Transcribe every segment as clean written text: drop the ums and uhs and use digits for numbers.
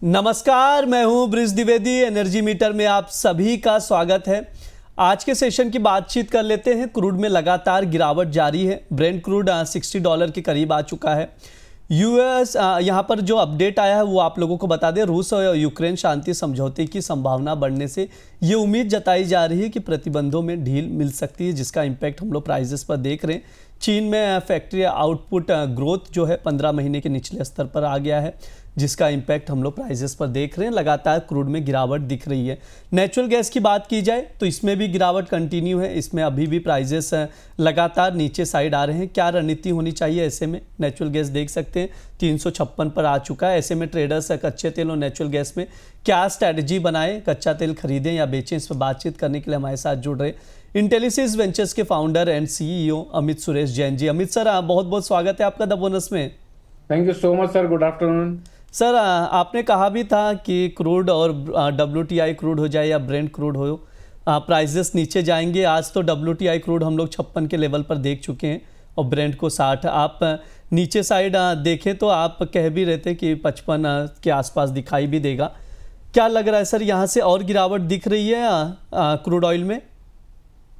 नमस्कार, मैं हूं ब्रिज द्विवेदी। एनर्जी मीटर में आप सभी का स्वागत है। आज के सेशन की बातचीत कर लेते हैं। क्रूड में लगातार गिरावट जारी है। ब्रेंट क्रूड $60 के करीब आ चुका है। यूएस यहाँ पर जो अपडेट आया है वो आप लोगों को बता दें। रूस और यूक्रेन शांति समझौते की संभावना बढ़ने से ये उम्मीद जताई जा रही है कि प्रतिबंधों में ढील मिल सकती है, जिसका इम्पैक्ट हम लोग प्राइजेस पर देख रहे हैं। चीन में फैक्ट्री आउटपुट ग्रोथ जो है 15 महीने के निचले स्तर पर आ गया है, जिसका इम्पैक्ट हम लोग प्राइजेस पर देख रहे हैं। लगातार क्रूड में गिरावट दिख रही है। नेचुरल गैस की बात की जाए तो इसमें भी गिरावट कंटिन्यू है। इसमें अभी भी प्राइजेस लगातार नीचे साइड आ रहे हैं। क्या रणनीति होनी चाहिए ऐसे में? नेचुरल गैस देख सकते हैं 356 पर आ चुका है। ऐसे में ट्रेडर्स कच्चे तेल और नेचुरल गैस में क्या स्ट्रैटेजी बनाएं? कच्चा तेल खरीदें या बेचें? इस पर बातचीत करने के लिए हमारे साथ जुड़ रहे इंटेलिसिस वेंचर्स के founder and CEO Amit Suresh Jain ji. Amit sir, बहुत बहुत स्वागत है आपका द बोनस में। Thank you so much sir, good afternoon. Sir, आपने कहा भी था कि क्रूड और WTI क्रूड हो जाए या ब्रेंट क्रूड हो, प्राइजेस नीचे जाएंगे। आज तो WTI क्रूड हम लोग 56 के लेवल पर देख चुके हैं और ब्रेंट को 60। आप नीचे साइड देखें तो आप कह भी रहे थे कि 55 के आसपास दिखाई भी देगा। क्या लग रहा है सर, यहाँ से और गिरावट दिख रही है क्रूड ऑयल में?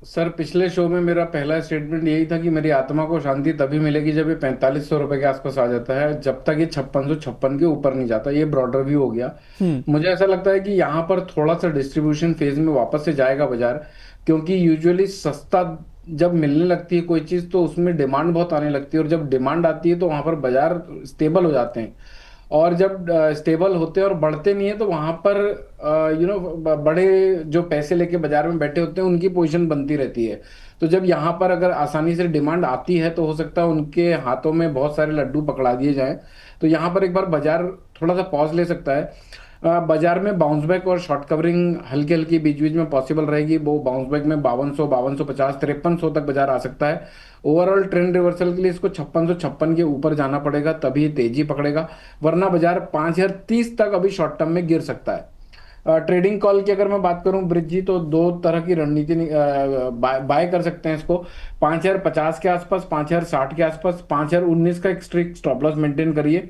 सर, पिछले शो में मेरा पहला स्टेटमेंट यही था कि मेरी आत्मा को शांति तभी मिलेगी जब ये 4500 रुपए के आसपास आ जाता है। जब तक ये 5656 के ऊपर नहीं जाता, ये ब्रॉडर व्यू हो गया। मुझे ऐसा लगता है कि यहाँ पर थोड़ा सा डिस्ट्रीब्यूशन फेज में वापस से जाएगा बाजार, क्योंकि यूजुअली सस्ता जब मिलने लगती है कोई चीज तो उसमें डिमांड बहुत आने लगती है, और जब डिमांड आती है तो वहां पर बाजार स्टेबल हो जाते हैं। और जब स्टेबल होते हैं और बढ़ते नहीं है तो वहां पर बड़े जो पैसे लेके बाजार में बैठे होते हैं उनकी पोजीशन बनती रहती है। तो जब यहाँ पर अगर आसानी से डिमांड आती है तो हो सकता है उनके हाथों में बहुत सारे लड्डू पकड़ा दिए जाएं। तो यहाँ पर एक बार बाजार थोड़ा सा पॉज ले सकता है। बाजार में बाउंस बैक और शॉर्ट कवरिंग हल्की हल्की बीच बीच में पॉसिबल रहेगी। वो बाउंस बैक में 5200, 5250, 5300 तक बाजार आ सकता है। ओवरऑल ट्रेंड रिवर्सल के लिए इसको 5656 के ऊपर जाना पड़ेगा, तभी तेजी पकड़ेगा, वरना बाजार 5030 तक अभी शॉर्ट टर्म में गिर सकता है। ट्रेडिंग कॉल की अगर मैं बात करूं ब्रिज जी, तो दो तरह की रणनीति बाय कर सकते हैं इसको। 5050 के आसपास, 5060 के आसपास, 5019 का एक स्ट्रिक्ट स्टॉप लॉस मेंटेन करिए।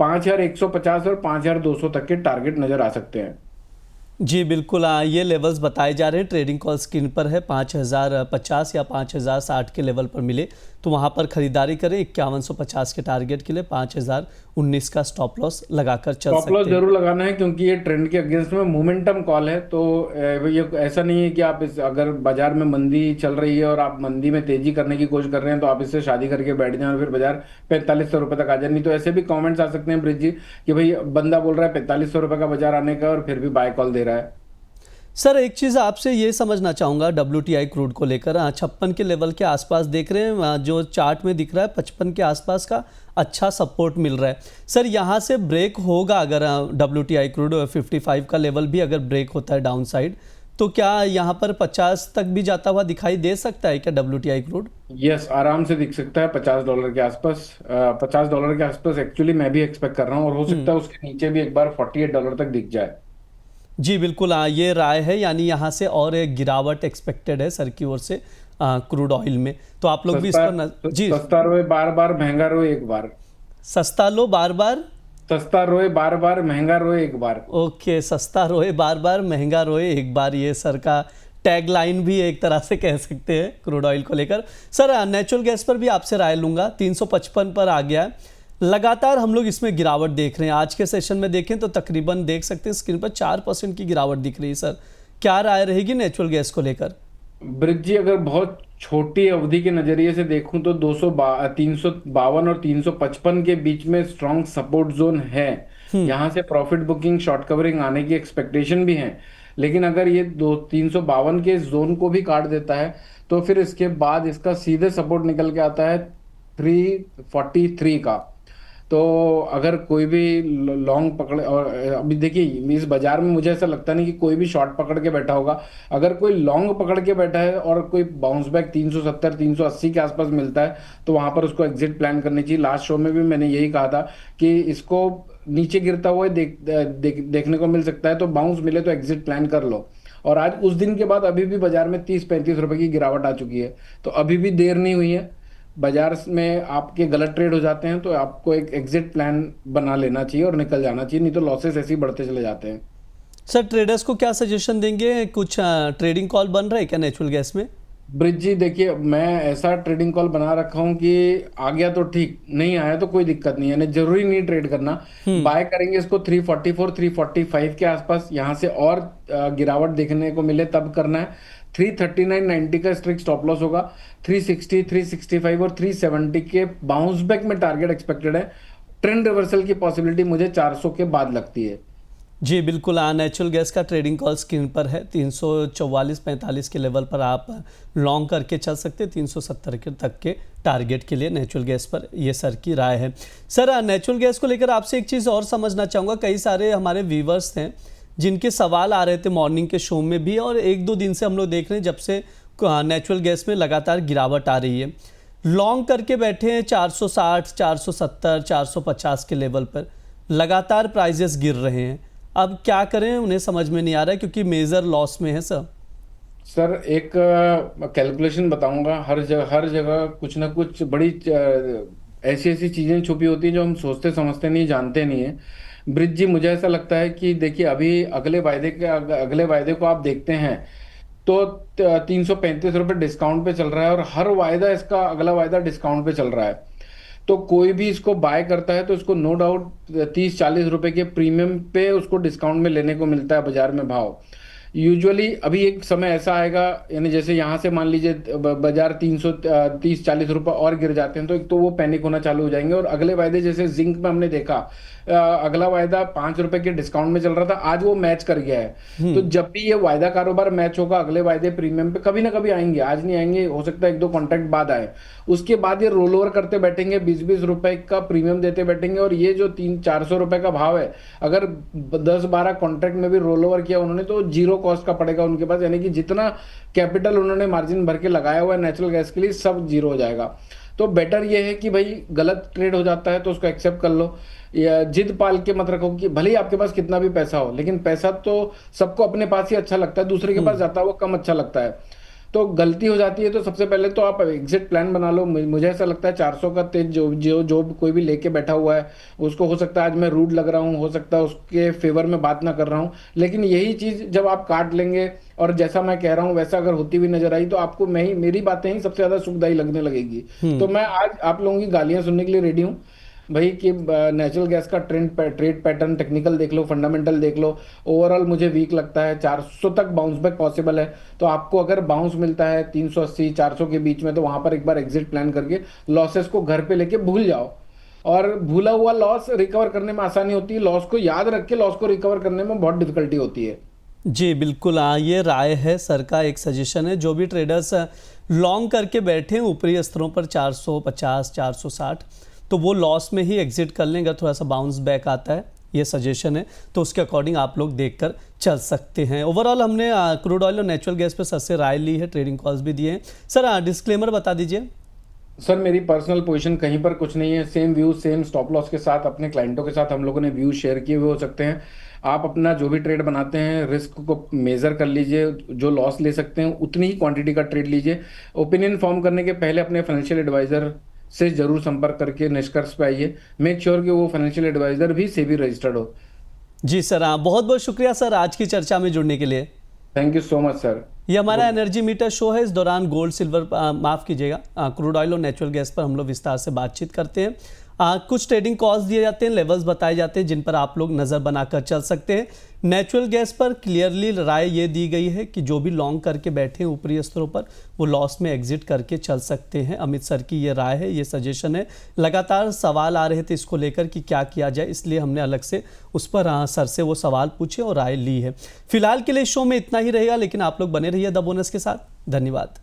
5150 और 5200 तक के टारगेट नजर आ सकते हैं। जी बिल्कुल, ये लेवल्स बताए जा रहे हैं। ट्रेडिंग कॉल स्क्रीन पर है। 5050 या 5060 के लेवल पर मिले तो वहां पर खरीदारी करें। 5150 के टारगेट के लिए 5019 का स्टॉप लॉस लगाकर चल सकते हैं। स्टॉप लॉस जरूर लगाना है, क्योंकि ये ट्रेंड के अगेंस्ट में मोमेंटम कॉल है। तो ये ऐसा नहीं है कि आप अगर बाजार में मंदी चल रही है और आप मंदी में तेजी करने की कोशिश कर रहे हैं तो आप इससे शादी करके बैठ जाएं और फिर बाजार 4500 रुपए तक आ जाए। नहीं तो ऐसे भी कॉमेंट्स आ सकते हैं ब्रिज जी कि भाई बंदा बोल रहा है 4500 रुपए का बाजार आने का और फिर भी बाय कॉल दे रहा है। सर, एक चीज़ आपसे ये समझना चाहूँगा WTI क्रूड को लेकर। 56 के लेवल के आसपास देख रहे हैं, जो चार्ट में दिख रहा है 55 के आसपास का अच्छा सपोर्ट मिल रहा है। सर, यहाँ से ब्रेक होगा अगर WTI क्रूड 55 का लेवल भी अगर ब्रेक होता है डाउन साइड, तो क्या यहाँ पर 50 तक भी जाता हुआ दिखाई दे सकता है क्या WTI क्रूड? यस, आराम से दिख सकता है $50 के आसपास। $50 के आसपास एक्चुअली मैं भी एक्सपेक्ट कर रहा हूँ, और हो सकता है उसके नीचे भी एक बार $48 तक दिख जाए। जी बिल्कुल, ये राय है। यानी यहाँ से और एक गिरावट एक्सपेक्टेड है सर की ओर से क्रूड ऑयल में। तो आप लोग भी इस पर जी। सस्ता रोए बार बार, महंगा रोए एक बार। सस्ता लो बार बार, सस्ता रोए बार बार, महंगा रोए एक बार। ओके, सस्ता रोए बार बार, महंगा रोए एक बार। ये सर का टैग लाइन भी एक तरह से कह सकते हैं क्रूड ऑयल को लेकर। सर, नेचुरल गैस पर भी आपसे राय लूंगा। 355 पर आ गया है। लगातार हम लोग इसमें गिरावट देख रहे हैं। आज के सेशन में देखें तो तकरीबन देख सकते हैं स्क्रीन पर 4% की गिरावट दिख रही है। सर, क्या राय रहेगी नेचुरल गैस को लेकर? ब्रिज जी, अगर बहुत छोटी अवधि के नजरिए से देखूं तो 352 और 355 के बीच में स्ट्रॉन्ग सपोर्ट जोन है। यहाँ से प्रॉफिट बुकिंग, शॉर्ट कवरिंग आने की एक्सपेक्टेशन भी है। लेकिन अगर ये 352 के जोन को भी काट देता है तो फिर इसके बाद इसका सीधे सपोर्ट निकल के आता है 343 का। तो अगर कोई भी लॉन्ग पकड़े, और अभी देखिए इस बाजार में मुझे ऐसा लगता नहीं कि कोई भी शॉर्ट पकड़ के बैठा होगा। अगर कोई लॉन्ग पकड़ के बैठा है और कोई बाउंस बैक 370 380 के आसपास मिलता है तो वहां पर उसको एग्जिट प्लान करनी चाहिए। लास्ट शो में भी मैंने यही कहा था कि इसको नीचे गिरता हुआ देखने को मिल सकता है, तो बाउंस मिले तो एग्जिट प्लान कर लो। और आज उस दिन के बाद अभी भी बाजार में 30-35 रुपए की गिरावट आ चुकी है, तो अभी भी देर नहीं हुई है। बाजार में आपके गलत ट्रेड हो जाते हैं तो आपको एक एग्जिट प्लान बना लेना चाहिए और निकल जाना चाहिए, नहीं तो लॉसेस ऐसे ही बढ़ते चले जाते हैं। सर ट्रेडर्स को क्या सजेशन देंगे, कुछ ट्रेडिंग कॉल बन रहा है क्या नेचुरल गैस में? ब्रिज जी देखिए, मैं ऐसा ट्रेडिंग कॉल बना रखा हूँ कि आ गया तो ठीक, नहीं आया तो कोई दिक्कत नहीं है, यानी जरूरी नहीं ट्रेड करना। बाय करेंगे इसको 344 345 के आसपास, यहाँ से और गिरावट देखने को मिले तब करना है। 339.90 का स्ट्रिक्ट स्टॉप लॉस होगा। 360 365 और 370 के बाउंस बैक में टारगेट एक्सपेक्टेड है। ट्रेंड रिवर्सल की पॉसिबिलिटी मुझे 400 के बाद लगती है। जी बिल्कुल, नेचुरल गैस का ट्रेडिंग कॉल स्क्रीन पर है। 344-45 के लेवल पर आप लॉन्ग करके चल सकते हैं। 370 के तक के टारगेट के लिए नेचुरल गैस पर, ये सर की राय है। सर नेचुरल गैस को लेकर आपसे एक चीज़ और समझना चाहूँगा। कई सारे हमारे व्यूवर्स हैं जिनके सवाल आ रहे थे मॉर्निंग के शो में भी, और एक दो दिन से हम लोग देख रहे हैं जब से नेचुरल गैस में लगातार गिरावट आ रही है। लॉन्ग करके बैठे हैं 460, 470, 450 के लेवल पर, लगातार प्राइजेस गिर रहे हैं। अब क्या करें, उन्हें समझ में नहीं आ रहा है क्योंकि मेजर लॉस में है सर। सर एक कैलकुलेशन बताऊंगा। हर जगह कुछ ना कुछ बड़ी ऐसी ऐसी चीजें छुपी होती हैं जो हम सोचते समझते नहीं, जानते नहीं है। ब्रिज जी मुझे ऐसा लगता है कि देखिए, अभी अगले वायदे को आप देखते हैं तो 335 रुपये डिस्काउंट पे चल रहा है, और हर वायदा इसका अगला वायदा डिस्काउंट पे चल रहा है। तो कोई भी इसको बाय करता है तो इसको नो डाउट 30-40 रुपए के प्रीमियम पे उसको डिस्काउंट में लेने को मिलता है बाजार में भाव। यूजुअली अभी एक समय ऐसा आएगा, यानी जैसे यहाँ से मान लीजिए बाजार 330-40 रुपए और गिर जाते हैं तो एक तो वो पैनिक होना चालू हो जाएंगे। और अगले वायदे जैसे जिंक में हमने देखा, अगला वायदा 5 रुपए के डिस्काउंट में चल रहा था, आज वो मैच कर गया है। तो जब भी ये वायदा कारोबार मैच होगा, अगले वायदे प्रीमियम पे कभी ना कभी आएंगे, आज नहीं आएंगे, हो सकता है 1-2 कॉन्ट्रैक्ट बाद आए। उसके बाद ये रोल ओवर करते बैठेंगे, 20-20 रुपए का प्रीमियम देते बैठेंगे, और ये जो 300-400 रुपए का भाव है, अगर 10-12 कॉन्ट्रैक्ट में भी रोल ओवर किया उन्होंने तो जीरो कॉस्ट का पड़ेगा उनके पास, यानी कि जितना कैपिटल उन्होंने मार्जिन भर के लगाया हुआ है नेचुरल गैस के लिए, सब जीरो हो जाएगा। तो बेटर ये है कि भाई गलत ट्रेड हो जाता है तो उसको एक्सेप्ट कर लो, या जिद पाल के मत रखो कि भले ही आपके पास कितना भी पैसा हो, लेकिन पैसा तो सबको अपने पास ही अच्छा लगता है, दूसरे के पास जाता है वो कम अच्छा लगता है। तो गलती हो जाती है तो सबसे पहले तो आप एग्जिट प्लान बना लो। मुझे ऐसा लगता है 400 का तेज जो कोई भी लेके बैठा हुआ है उसको, हो सकता है आज मैं रूड लग रहा हूँ, हो सकता है उसके फेवर में बात ना कर रहा हूँ, लेकिन यही चीज जब आप काट लेंगे और जैसा मैं कह रहा हूँ वैसा अगर होती हुई नजर आई तो आपको मेरी बातें ही सबसे ज्यादा सुखदायी लगने लगेगी। तो मैं आज आप लोगों की गालियां सुनने के लिए रेडी हूँ भाई, कि नेचुरल गैस का ट्रेड पैटर्न टेक्निकल देख लो, फंडामेंटल देख लो। ओवरऑल मुझे वीक लगता है, 400 तक बाउंस बैक पॉसिबल है। तो आपको अगर बाउंस मिलता है 380-400 के बीच में, तो वहां पर एक बार एग्जिट प्लान करके लॉसेस को घर पे लेके भूल जाओ। और भूला हुआ लॉस रिकवर करने में आसानी होती है, लॉस को याद रख के लॉस को रिकवर करने में बहुत डिफिकल्टी होती है। जी बिल्कुल, ये राय है सर का, एक सजेशन है। जो भी ट्रेडर्स लॉन्ग करके बैठे हैं ऊपरी स्तरों पर 450, 460, तो वो लॉस में ही एग्जिट कर लेंगे, थोड़ा सा बाउंस बैक आता है, ये सजेशन है। तो उसके अकॉर्डिंग आप लोग देखकर चल सकते हैं। ओवरऑल हमने क्रूड ऑयल और नेचुरल गैस पर सर से राय ली है, ट्रेडिंग कॉल्स भी दिए हैं। सर डिस्क्लेमर बता दीजिए। सर मेरी पर्सनल पोजीशन कहीं पर कुछ नहीं है, same view same stop loss के साथ अपने क्लाइंटों के साथ हम लोगों ने व्यू शेयर किए हुए हो सकते हैं। आप अपना जो भी ट्रेड बनाते हैं रिस्क को मेजर कर लीजिए, जो लॉस ले सकते हैं उतनी ही क्वांटिटी का ट्रेड लीजिए। ओपिनियन फॉर्म करने के पहले अपने फाइनेंशियल एडवाइजर से जरूर संपर्क करके निष्कर्ष पे आइए। मेक श्योर कि वो फाइनेंशियल एडवाइजर भी सेबी रजिस्टर्ड हो। जी सर, बहुत बहुत शुक्रिया सर आज की चर्चा में जुड़ने के लिए। Thank you so much sir. ये हमारा एनर्जी मीटर शो है। इस दौरान गोल्ड, सिल्वर, माफ़ कीजिएगा, क्रूड ऑयल और नेचुरल गैस पर हम लोग विस्तार से बातचीत करते हैं। कुछ ट्रेडिंग कॉल्स दिए जाते हैं, लेवल्स बताए जाते हैं जिन पर आप लोग नज़र बनाकर चल सकते हैं। नेचुरल गैस पर क्लियरली राय ये दी गई है कि जो भी लॉन्ग करके बैठे हैं ऊपरी स्तरों पर वो लॉस में एग्जिट करके चल सकते हैं। अमित सर की ये राय है, ये सजेशन है। लगातार सवाल आ रहे थे इसको लेकर कि क्या किया जाए, इसलिए हमने अलग से उस पर सर से वो सवाल पूछे और राय ली है। फिलहाल के लिए शो में इतना ही रहेगा, लेकिन आप लोग बने रहिए द बोनस के साथ। धन्यवाद।